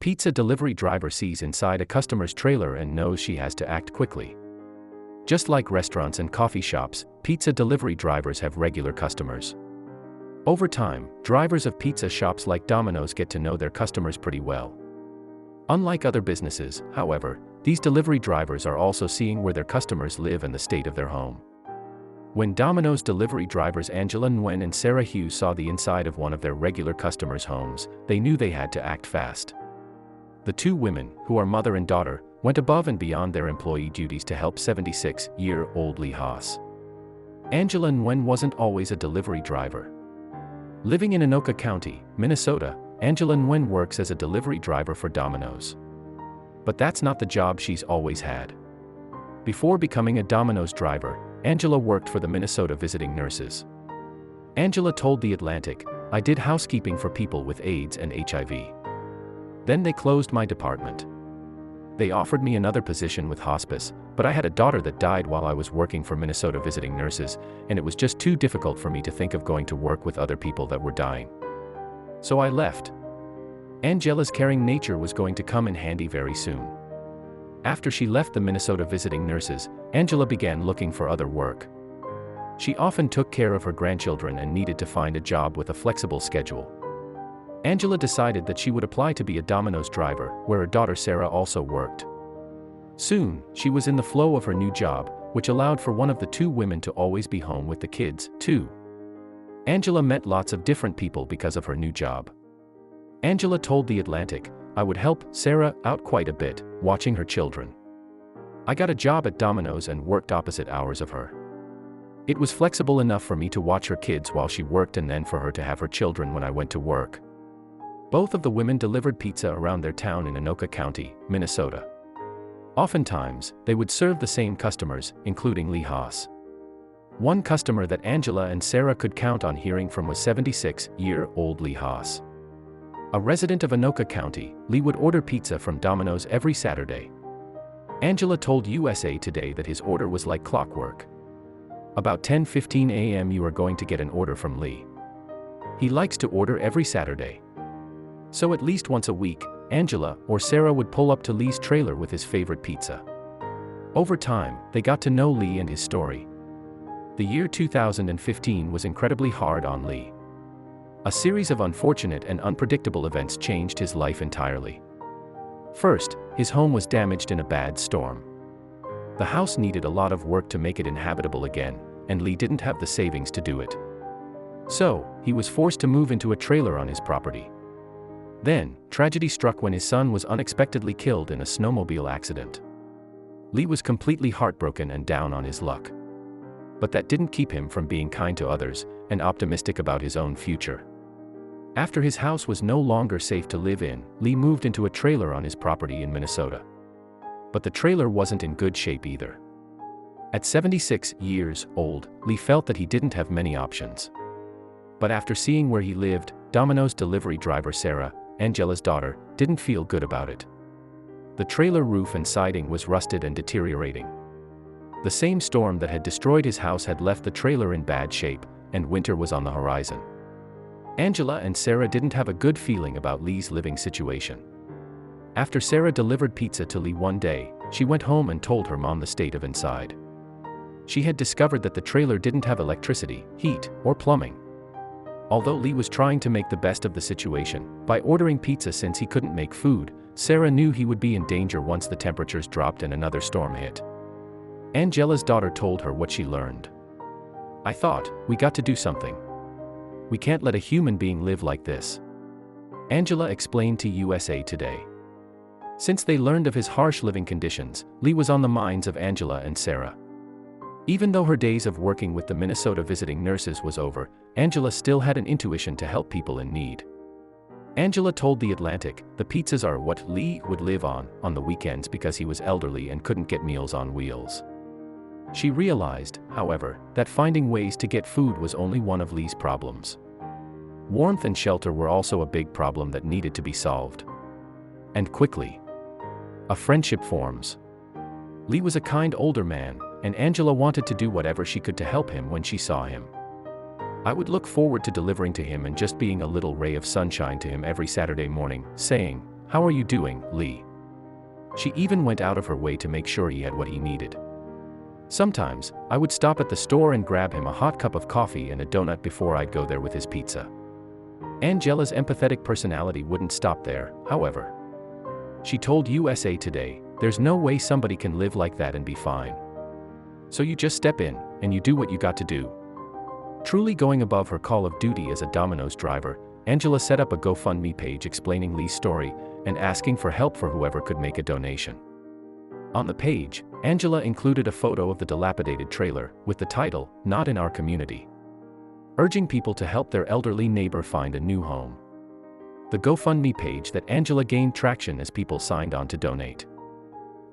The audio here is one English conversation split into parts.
Pizza delivery driver sees inside a customer's trailer and knows she has to act quickly. Just like restaurants and coffee shops, pizza delivery drivers have regular customers. Over time, drivers of pizza shops like Domino's get to know their customers pretty well. Unlike other businesses, however, these delivery drivers are also seeing where their customers live and the state of their home. When Domino's delivery drivers Angela Nguyen and Sarah Hughes saw the inside of one of their regular customers' homes, they knew they had to act fast. The two women, who are mother and daughter, went above and beyond their employee duties to help 76-year-old Lee Haas. Angela Nguyen wasn't always a delivery driver. Living in Anoka County, Minnesota, Angela Nguyen works as a delivery driver for Domino's. But that's not the job she's always had. Before becoming a Domino's driver, Angela worked for the Minnesota Visiting Nurses. Angela told The Atlantic, "I did housekeeping for people with AIDS and HIV. Then they closed my department. They offered me another position with hospice, but I had a daughter that died while I was working for Minnesota Visiting Nurses, and it was just too difficult for me to think of going to work with other people that were dying. So I left." Angela's caring nature was going to come in handy very soon. After she left the Minnesota Visiting Nurses, Angela began looking for other work. She often took care of her grandchildren and needed to find a job with a flexible schedule. Angela decided that she would apply to be a Domino's driver, where her daughter Sarah also worked. Soon, she was in the flow of her new job, which allowed for one of the two women to always be home with the kids, too. Angela met lots of different people because of her new job. Angela told The Atlantic, "I would help Sarah out quite a bit, watching her children. I got a job at Domino's and worked opposite hours of her. It was flexible enough for me to watch her kids while she worked and then for her to have her children when I went to work." Both of the women delivered pizza around their town in Anoka County, Minnesota. Oftentimes, they would serve the same customers, including Lee Haas. One customer that Angela and Sarah could count on hearing from was 76-year-old Lee Haas. A resident of Anoka County, Lee would order pizza from Domino's every Saturday. Angela told USA Today that his order was like clockwork. About 10:15 a.m. you are going to get an order from Lee. He likes to order every Saturday. So at least once a week, Angela or Sarah would pull up to Lee's trailer with his favorite pizza. Over time, they got to know Lee and his story. The year 2015 was incredibly hard on Lee. A series of unfortunate and unpredictable events changed his life entirely. First, his home was damaged in a bad storm. The house needed a lot of work to make it inhabitable again, and Lee didn't have the savings to do it. So, he was forced to move into a trailer on his property. Then, tragedy struck when his son was unexpectedly killed in a snowmobile accident. Lee was completely heartbroken and down on his luck. But that didn't keep him from being kind to others and optimistic about his own future. After his house was no longer safe to live in, Lee moved into a trailer on his property in Minnesota. But the trailer wasn't in good shape either. At 76 years old, Lee felt that he didn't have many options. But after seeing where he lived, Domino's delivery driver Sarah, Angela's daughter, didn't feel good about it. The trailer roof and siding was rusted and deteriorating. The same storm that had destroyed his house had left the trailer in bad shape, and winter was on the horizon. Angela and Sarah didn't have a good feeling about Lee's living situation. After Sarah delivered pizza to Lee one day, she went home and told her mom the state of inside. She had discovered that the trailer didn't have electricity, heat, or plumbing. Although Lee was trying to make the best of the situation by ordering pizza since he couldn't make food, Sarah knew he would be in danger once the temperatures dropped and another storm hit. Angela's daughter told her what she learned. "I thought, we got to do something. We can't let a human being live like this," Angela explained to USA Today. Since they learned of his harsh living conditions, Lee was on the minds of Angela and Sarah. Even though her days of working with the Minnesota Visiting Nurses was over, Angela still had an intuition to help people in need. Angela told The Atlantic, "The pizzas are what Lee would live on the weekends because he was elderly and couldn't get Meals on Wheels." She realized, however, that finding ways to get food was only one of Lee's problems. Warmth and shelter were also a big problem that needed to be solved. And quickly. A friendship forms. Lee was a kind older man, and Angela wanted to do whatever she could to help him when she saw him. "I would look forward to delivering to him and just being a little ray of sunshine to him every Saturday morning," saying, "How are you doing, Lee?" She even went out of her way to make sure he had what he needed. Sometimes, I would stop at the store and grab him a hot cup of coffee and a donut before I'd go there with his pizza. Angela's empathetic personality wouldn't stop there, however. She told USA Today, "There's no way somebody can live like that and be fine. So you just step in, and you do what you got to do." Truly going above her call of duty as a Domino's driver, Angela set up a GoFundMe page explaining Lee's story and asking for help for whoever could make a donation. On the page, Angela included a photo of the dilapidated trailer with the title, "Not in Our Community," urging people to help their elderly neighbor find a new home. The GoFundMe page that Angela gained traction as people signed on to donate.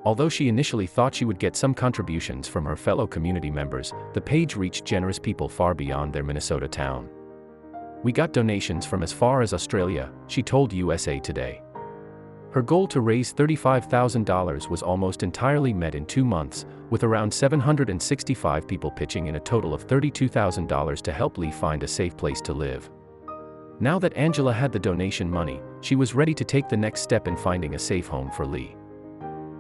Although she initially thought she would get some contributions from her fellow community members, the page reached generous people far beyond their Minnesota town. "We got donations from as far as Australia," she told USA Today. Her goal to raise $35,000 was almost entirely met in 2 months, with around 765 people pitching in a total of $32,000 to help Lee find a safe place to live. Now that Angela had the donation money, she was ready to take the next step in finding a safe home for Lee.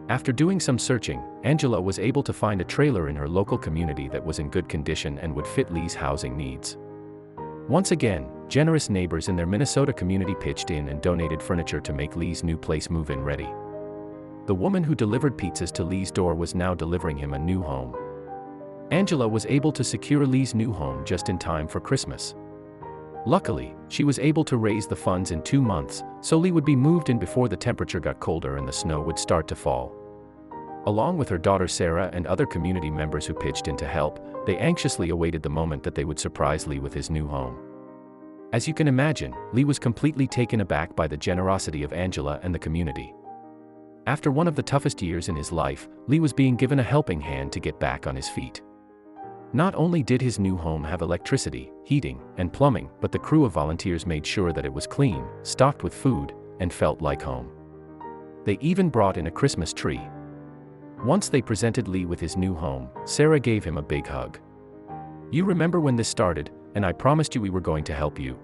After doing some searching, Angela was able to find a trailer in her local community that was in good condition and would fit Lee's housing needs. Once again, generous neighbors in their Minnesota community pitched in and donated furniture to make Lee's new place move-in ready. The woman who delivered pizzas to Lee's door was now delivering him a new home. Angela was able to secure Lee's new home just in time for Christmas. Luckily, she was able to raise the funds in 2 months, so Lee would be moved in before the temperature got colder and the snow would start to fall. Along with her daughter Sarah and other community members who pitched in to help, they anxiously awaited the moment that they would surprise Lee with his new home. As you can imagine, Lee was completely taken aback by the generosity of Angela and the community. After one of the toughest years in his life, Lee was being given a helping hand to get back on his feet. Not only did his new home have electricity, heating, and plumbing, but the crew of volunteers made sure that it was clean, stocked with food, and felt like home. They even brought in a Christmas tree. Once they presented Lee with his new home, Sarah gave him a big hug. "You remember when this started, and I promised you we were going to help you?"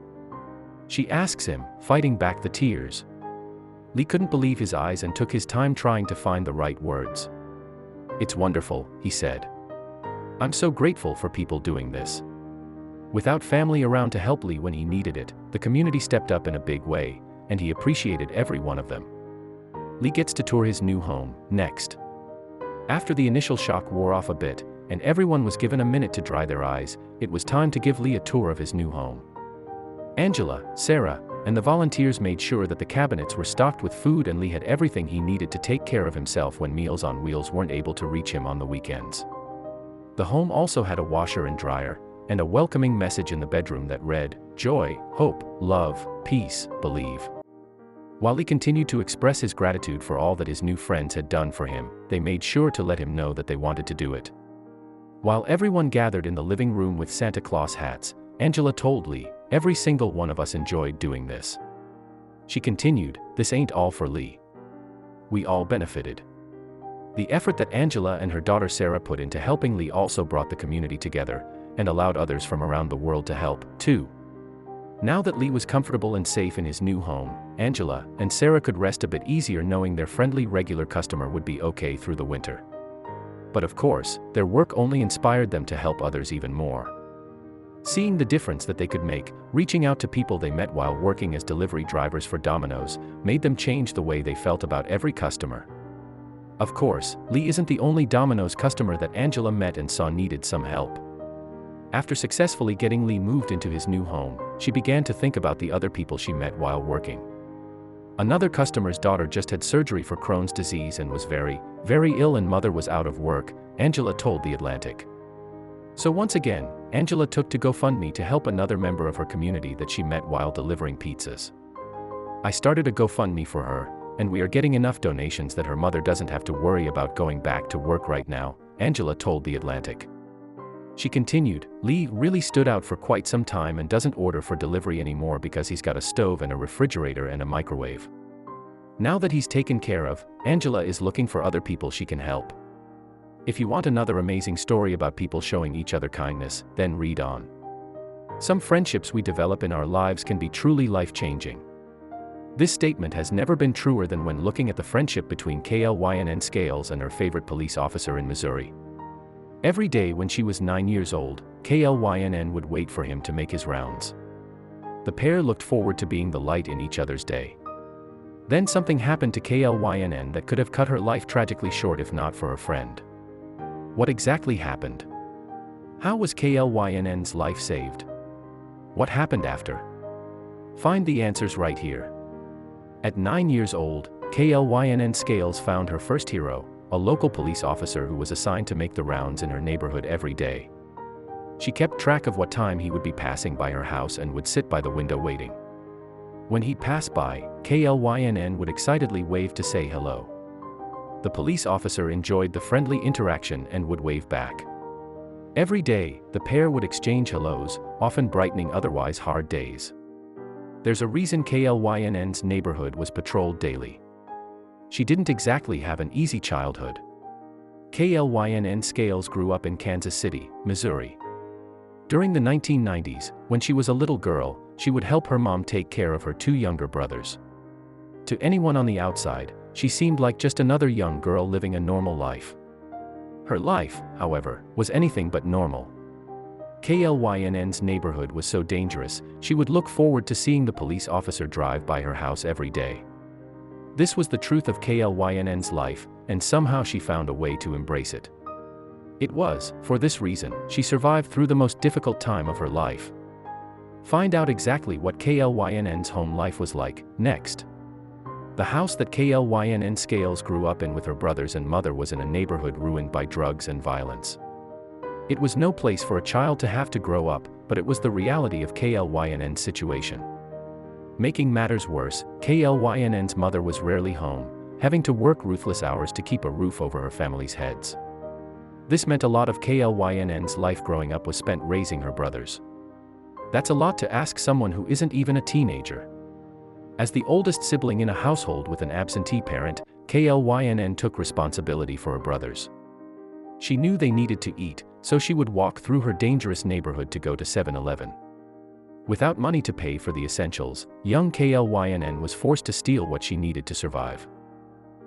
she asks him, fighting back the tears. Lee couldn't believe his eyes and took his time trying to find the right words. "It's wonderful," he said. "I'm so grateful for people doing this." Without family around to help Lee when he needed it, the community stepped up in a big way, and he appreciated every one of them. Lee gets to tour his new home next. After the initial shock wore off a bit, and everyone was given a minute to dry their eyes, it was time to give Lee a tour of his new home. Angela, Sarah, and the volunteers made sure that the cabinets were stocked with food and Lee had everything he needed to take care of himself when Meals on Wheels weren't able to reach him on the weekends. The home also had a washer and dryer, and a welcoming message in the bedroom that read, "Joy, hope, love, peace, believe." While he continued to express his gratitude for all that his new friends had done for him, they made sure to let him know that they wanted to do it. While everyone gathered in the living room with Santa Claus hats, Angela told Lee, "Every single one of us enjoyed doing this." She continued, "This ain't all for Lee. We all benefited." The effort that Angela and her daughter Sarah put into helping Lee also brought the community together, and allowed others from around the world to help, too. Now that Lee was comfortable and safe in his new home, Angela and Sarah could rest a bit easier knowing their friendly regular customer would be okay through the winter. But of course, their work only inspired them to help others even more. Seeing the difference that they could make, reaching out to people they met while working as delivery drivers for Domino's, made them change the way they felt about every customer. Of course, Lee isn't the only Domino's customer that Angela met and saw needed some help. After successfully getting Lee moved into his new home, she began to think about the other people she met while working. Another customer's daughter just had surgery for Crohn's disease and was very, very ill, and mother was out of work, Angela told The Atlantic. So once again, Angela took to GoFundMe to help another member of her community that she met while delivering pizzas. "I started a GoFundMe for her, and we are getting enough donations that her mother doesn't have to worry about going back to work right now," Angela told The Atlantic. She continued, "Lee really stood out for quite some time and doesn't order for delivery anymore because he's got a stove and a refrigerator and a microwave. Now that he's taken care of, Angela is looking for other people she can help." If you want another amazing story about people showing each other kindness, then read on. Some friendships we develop in our lives can be truly life-changing. This statement has never been truer than when looking at the friendship between Klyn Scales and her favorite police officer in Missouri. Every day when she was 9 years old, Klyn would wait for him to make his rounds. The pair looked forward to being the light in each other's day. Then something happened to Klyn that could have cut her life tragically short if not for her friend. What exactly happened? How was Klyn's life saved? What happened after? Find the answers right here. At 9 years old, Klyn Scales found her first hero, a local police officer who was assigned to make the rounds in her neighborhood every day. She kept track of what time he would be passing by her house and would sit by the window waiting. When he'd pass by, Klyn would excitedly wave to say hello. The police officer enjoyed the friendly interaction and would wave back. Every day, the pair would exchange hellos, often brightening otherwise hard days. There's a reason Klyn's neighborhood was patrolled daily. She didn't exactly have an easy childhood. Klyn Scales grew up in Kansas City, Missouri. During the 1990s, when she was a little girl, she would help her mom take care of her two younger brothers. To anyone on the outside, she seemed like just another young girl living a normal life. Her life, however, was anything but normal. Klyn's neighborhood was so dangerous, she would look forward to seeing the police officer drive by her house every day. This was the truth of Klyn's life, and somehow she found a way to embrace it. It was, for this reason, she survived through the most difficult time of her life. Find out exactly what Klyn's home life was like, next. The house that Klyn Scales grew up in with her brothers and mother was in a neighborhood ruined by drugs and violence. It was no place for a child to have to grow up, but it was the reality of Klyn's situation. Making matters worse, Klyn's mother was rarely home, having to work ruthless hours to keep a roof over her family's heads. This meant a lot of Klyn's life growing up was spent raising her brothers. That's a lot to ask someone who isn't even a teenager. As the oldest sibling in a household with an absentee parent, Klyn took responsibility for her brothers. She knew they needed to eat, so she would walk through her dangerous neighborhood to go to 7-Eleven. Without money to pay for the essentials, young Klyn was forced to steal what she needed to survive.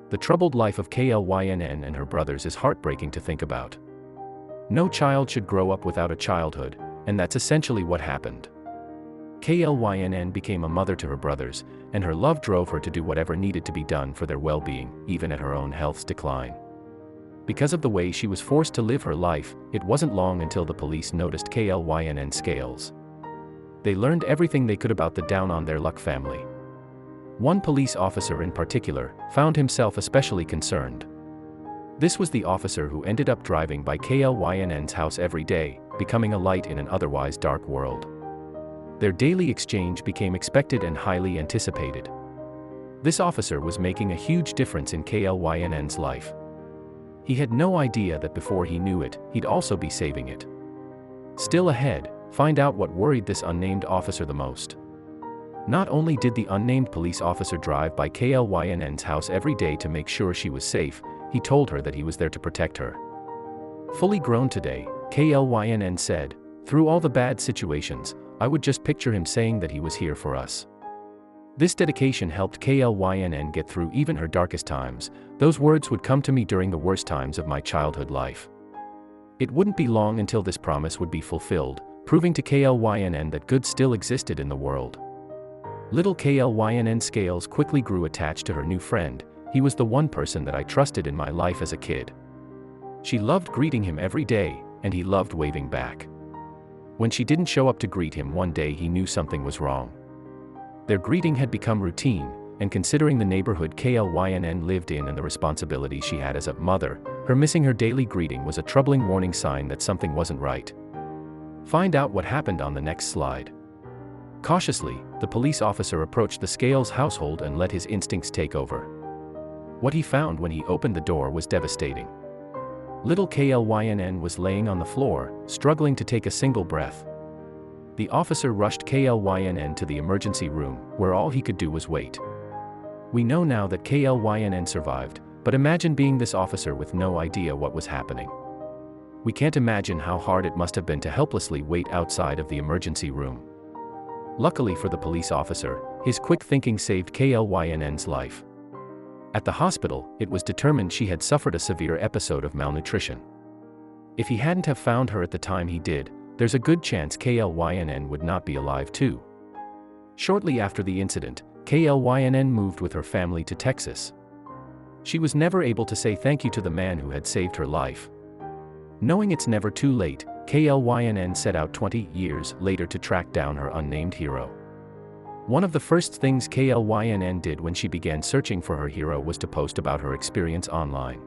The troubled life of Klyn and her brothers is heartbreaking to think about. No child should grow up without a childhood, and that's essentially what happened. Klyn became a mother to her brothers, and her love drove her to do whatever needed to be done for their well-being, even at her own health's decline. Because of the way she was forced to live her life, it wasn't long until the police noticed Klyn Scales. They learned everything they could about the down-on-their-luck family. One police officer in particular found himself especially concerned. This was the officer who ended up driving by Klyn's house every day, becoming a light in an otherwise dark world. Their daily exchange became expected and highly anticipated. This officer was making a huge difference in Klyn's life. He had no idea that before he knew it, he'd also be saving it. Still ahead, find out what worried this unnamed officer the most. Not only did the unnamed police officer drive by Klyn's house every day to make sure she was safe, he told her that he was there to protect her. Fully grown today, Klyn said, "Through all the bad situations, I would just picture him saying that he was here for us." This dedication helped Klyn get through even her darkest times. "Those words would come to me during the worst times of my childhood life." It wouldn't be long until this promise would be fulfilled, proving to Klyn that good still existed in the world. Little Klyn Scales quickly grew attached to her new friend. "He was the one person that I trusted in my life as a kid." She loved greeting him every day, and he loved waving back. When she didn't show up to greet him one day, he knew something was wrong. Their greeting had become routine, and considering the neighborhood Klyn lived in and the responsibility she had as a mother, her missing her daily greeting was a troubling warning sign that something wasn't right. Find out what happened on the next slide. Cautiously, the police officer approached the Scales household and let his instincts take over. What he found when he opened the door was devastating. Little Klyn was laying on the floor, struggling to take a single breath. The officer rushed Klyn to the emergency room, where all he could do was wait. We know now that Klyn survived, but imagine being this officer with no idea what was happening. We can't imagine how hard it must have been to helplessly wait outside of the emergency room. Luckily for the police officer, His quick thinking saved Klynn's life. At the hospital, it was determined she had suffered a severe episode of malnutrition. If he hadn't have found her at the time he did, there's a good chance Klynn would not be alive too. Shortly after the incident, Klynn moved with her family to Texas. She was never able to say thank you to the man who had saved her life. Knowing it's never too late, Klynn set out 20 years later to track down her unnamed hero. One of the first things Klynn did when she began searching for her hero was to post about her experience online.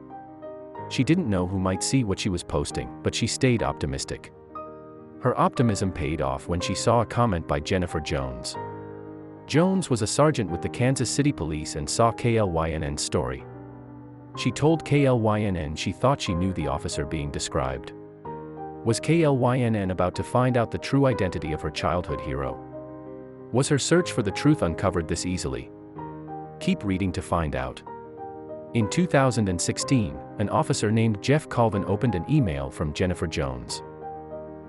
She didn't know who might see what she was posting, but she stayed optimistic. Her optimism paid off when she saw a comment by Jennifer Jones. Jones was a sergeant with the Kansas City Police and saw Klynn's story. She told Klynn she thought she knew the officer being described. Was Klynn about to find out the true identity of her childhood hero? Was her search for the truth uncovered this easily? Keep reading to find out. In 2016, an officer named Jeff Colvin opened an email from Jennifer Jones.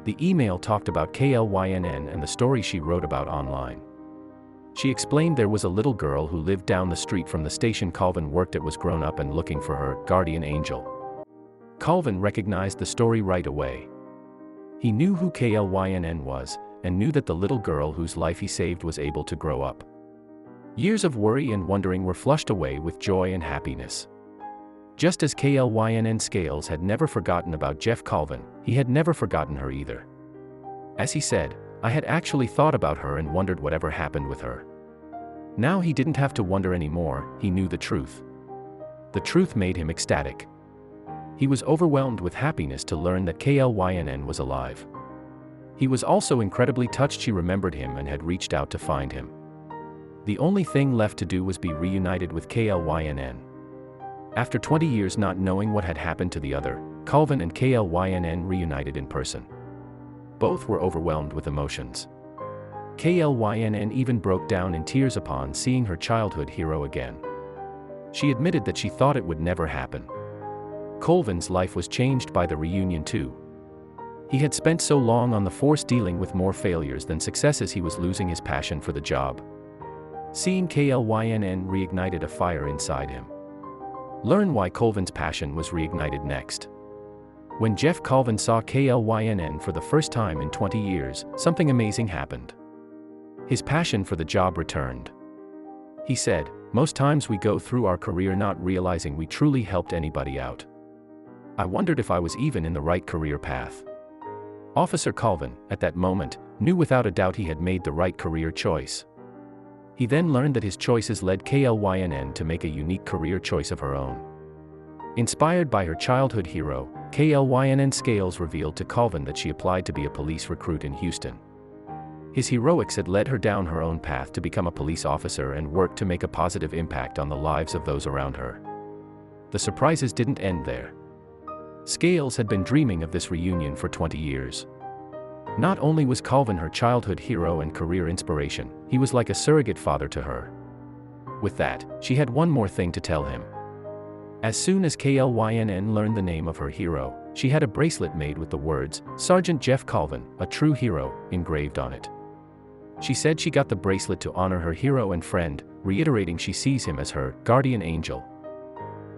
The email talked about Klynn and the story she wrote about online. She explained there was a little girl who lived down the street from the station Colvin worked at, was grown up and looking for her guardian angel. Colvin recognized the story right away. He knew who Klynn was, and knew that the little girl whose life he saved was able to grow up. Years of worry and wondering were flushed away with joy and happiness. Just as Klynn Scales had never forgotten about Jeff Colvin, he had never forgotten her either. As he said, "I had actually thought about her and wondered whatever happened with her." Now he didn't have to wonder anymore, he knew the truth. The truth made him ecstatic. He was overwhelmed with happiness to learn that Klynn was alive. He was also incredibly touched she remembered him and had reached out to find him. The only thing left to do was be reunited with Klynn. After 20 years not knowing what had happened to the other, Colvin and Klynn reunited in person. Both were overwhelmed with emotions. Klynn even broke down in tears upon seeing her childhood hero again. She admitted that she thought it would never happen. Colvin's life was changed by the reunion too. He had spent so long on the force dealing with more failures than successes, he was losing his passion for the job. Seeing Klynn reignited a fire inside him. Learn why Colvin's passion was reignited next. When Jeff Colvin saw Klynn for the first time in 20 years, something amazing happened. His passion for the job returned. He said, "Most times we go through our career not realizing we truly helped anybody out. I wondered if I was even in the right career path." Officer Colvin, at that moment, knew without a doubt he had made the right career choice. He then learned that his choices led Klynn to make a unique career choice of her own. Inspired by her childhood hero, Klynn Scales revealed to Colvin that she applied to be a police recruit in Houston. His heroics had led her down her own path to become a police officer and work to make a positive impact on the lives of those around her. The surprises didn't end there. Scales had been dreaming of this reunion for 20 years. Not only was Colvin her childhood hero and career inspiration, he was like a surrogate father to her. With that, she had one more thing to tell him. As soon as Klynn learned the name of her hero, she had a bracelet made with the words, "Sergeant Jeff Colvin, a true hero," engraved on it. She said she got the bracelet to honor her hero and friend, reiterating she sees him as her guardian angel.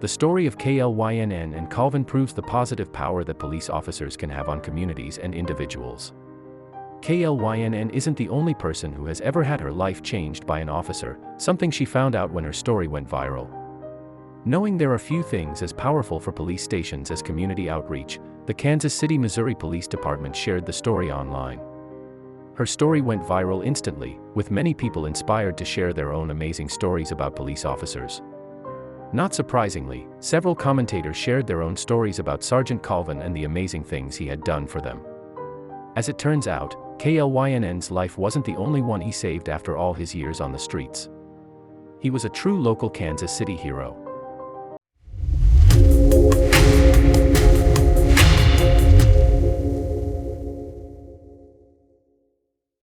The story of Klynn and Colvin proves the positive power that police officers can have on communities and individuals. Klynn isn't the only person who has ever had her life changed by an officer, something she found out when her story went viral. Knowing there are few things as powerful for police stations as community outreach, the Kansas City, Missouri Police Department shared the story online. Her story went viral instantly, with many people inspired to share their own amazing stories about police officers. Not surprisingly, several commentators shared their own stories about Sergeant Colvin and the amazing things he had done for them. As it turns out, Klynn's life wasn't the only one he saved after all his years on the streets. He was a true local Kansas City hero.